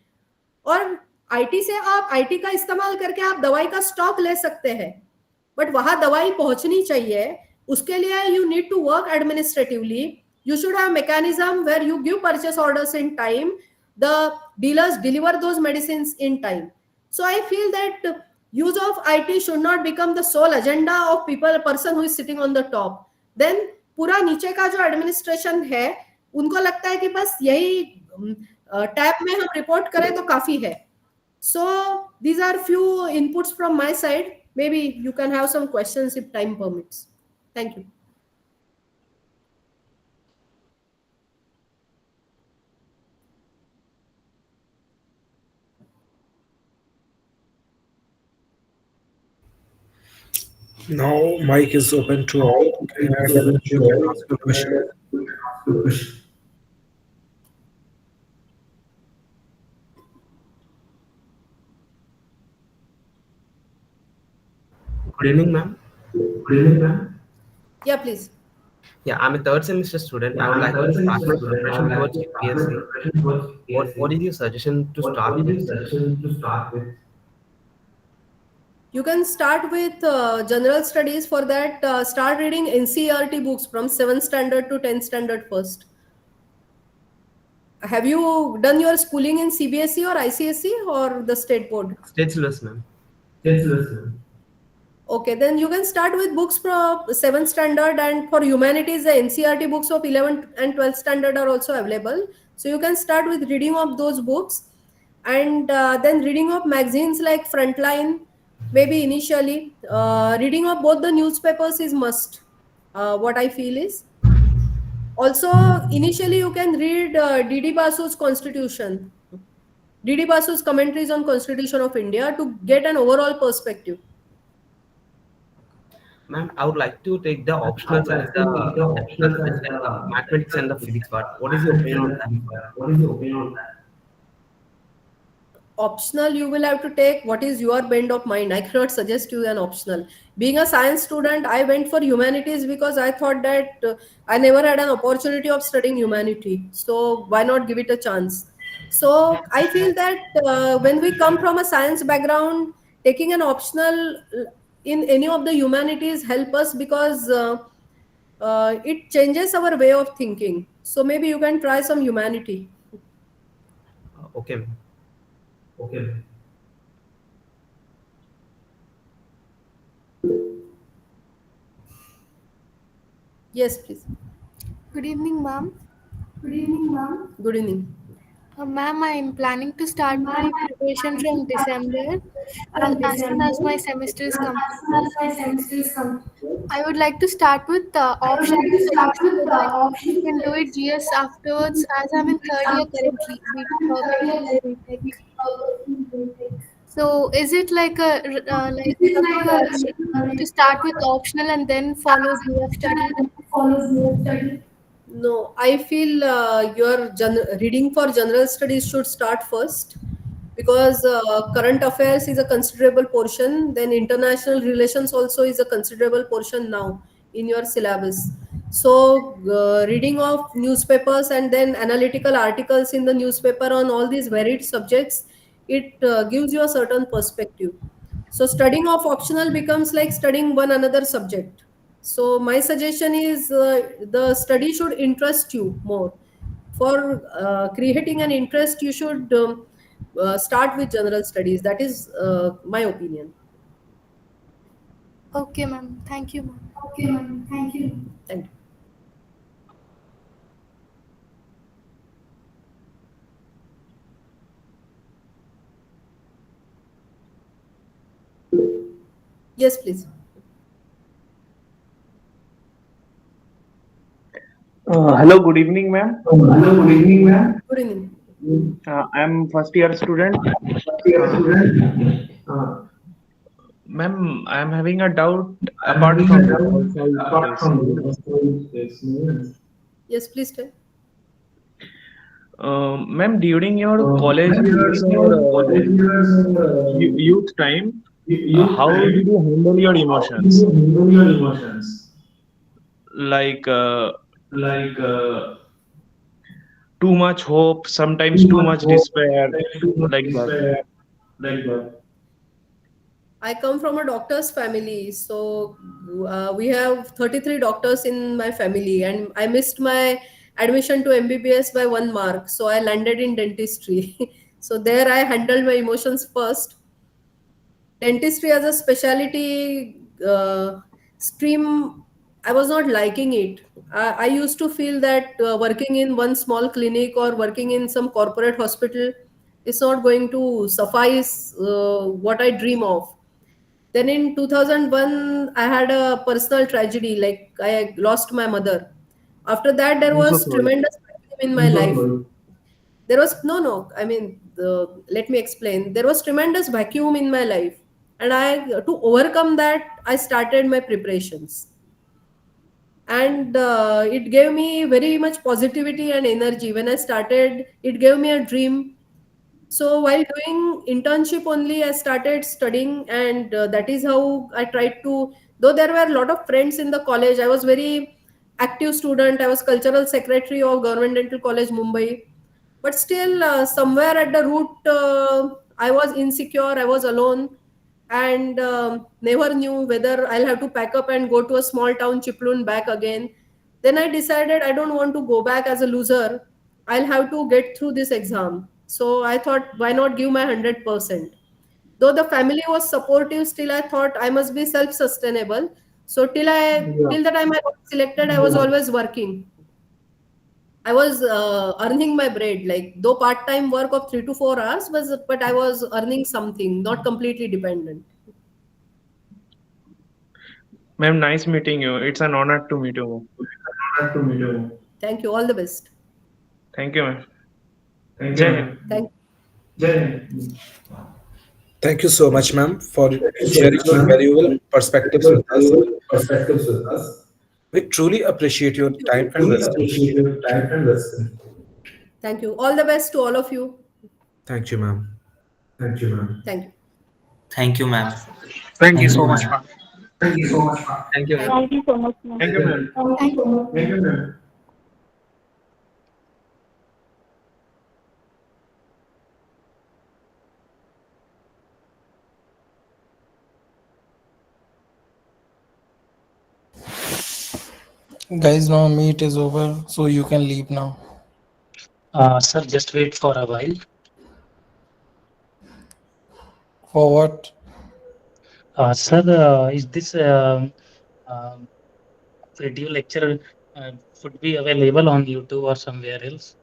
और आईटी से आप आईटी का इस्तेमाल करके आप दवाई का स्टॉक ले सकते हैं, बट वहां दवाई पहुंचनी चाहिए. उसके लिए you need to work administratively. You should have a mechanism where you give purchase orders in time. The dealers deliver those medicines in time. So I feel that use of IT should not become the sole agenda of people, a person who is sitting on the top. Then पूरा नीचे का जो administration है उनको लगता है कि बस यही टैब में हम रिपोर्ट करें तो काफी है. So these are few inputs from my side. Maybe you can have some questions if time permits. Thank you. Now mic is open to all. You can ask a question. Good evening, ma'am. Good evening, ma'am. Yeah, please. Yeah, I'm a third semester student. I would like to start my preparation towards BMC. What is your suggestion to start with? You can start with general studies. For that, start reading NCERT books from 7th standard to 10th standard first. Have you done your schooling in CBSE or ICSE or the state board? State syllabus, ma'am. Okay, then you can start with books from 7th standard, and for humanities, the NCERT books of 11th and 12th standard are also available. So you can start with reading of those books, and then reading of magazines like Frontline. Maybe initially, reading of both the newspapers is must. What I feel is also initially you can read D.D. Basu's Constitution, D.D. Basu's commentaries on Constitution of India to get an overall perspective. Ma'am, I would like to take the optional science, the mathematics and the physics part. What is your opinion on that? optional you will have to take what is your bend of mind. I cannot suggest you an optional. Being a science student, I went for humanities because I thought that I never had an opportunity of studying humanity, so why not give it a chance. So I feel that when we come from a science background, taking an optional in any of the humanities help us because it changes our way of thinking. So maybe you can try some humanity. Okay. Okay. Yes, please. Good evening, ma'am. Good evening. Ma'am, I am planning to start my preparation from December as soon as my semester is completed. I would like to start with optional semester. Like, I can do it GS afterwards as I'm in third year currently, BMC Tech. So, is it like to start with optional and then follow GF study? No, I feel your reading for general studies should start first because current affairs is a considerable portion. Then international relations also is a considerable portion now in your syllabus. So, reading of newspapers and then analytical articles in the newspaper on all these varied subjects, it gives you a certain perspective. So, studying of optional becomes like studying one another subject. So my suggestion is the study should interest you more. For creating an interest, you should start with general studies. That is my opinion. Okay, ma'am. Thank you, ma'am. Thank you. Yes, please. Hello, good evening, ma'am. Good evening. I'm first year student. Ma'am, I'm having a doubt apart from the outside experience. Yes, please tell. Ma'am, during your college years or youth time, how did you handle your emotions? Like too much hope, sometimes too much despair, like that. I come from a doctor's family, so we have 33 doctors in my family, and I missed my admission to MBBS by 1 mark, so I landed in dentistry. So there I handled my emotions first. Dentistry as a specialty stream, I was not liking it. I used to feel that working in one small clinic or working in some corporate hospital is not going to suffice what I dream of. Then in 2001, I had a personal tragedy, like I lost my mother. After that, there I'm so was sorry. tremendous vacuum in my life. There was no, I mean, let me explain. There was tremendous vacuum in my life. And to overcome that, I started my preparations. And it gave me very much positivity and energy. When I started, it gave me a dream. So while doing internship only, I started studying, and that is how I tried to. Though there were a lot of friends in the college, I was very active student. I was cultural secretary of Government Dental College Mumbai, but still, somewhere at the root, I was insecure. I was alone, and never knew whether I'll have to pack up and go to a small town Chiplun back again. Then I decided I don't want to go back as a loser. I'll have to get through this exam. So I thought, why not give my 100%? Though the family was supportive, still I thought I must be self-sustainable. So till the time I got selected, I was always working. I was earning my bread, like though part-time work of 3 to 4 hours was, but I was earning something, not completely dependent. Ma'am, nice meeting you. It's an honor to meet you. Thank you. All the best. Thank you, ma'am. Jai Hind. Thank Thank you so much, ma'am, for sharing your valuable perspectives with us. We truly appreciate your time and wisdom. Thank you. All the best to all of you. Thank you, ma'am. Thank you, ma'am. Thank you. Thank you, ma'am. Thank you Thank so you, much, ma'am. ma'am. Thank you so much. Thank you, ma'am. Thank you so much, ma'am. Thank you, ma'am. Thank you so much. Thank you, ma'am. Guys, now meet is over, so you can leave now. Sir, just wait for a while. For what? Sir, is this video lecture should be available on YouTube or somewhere else?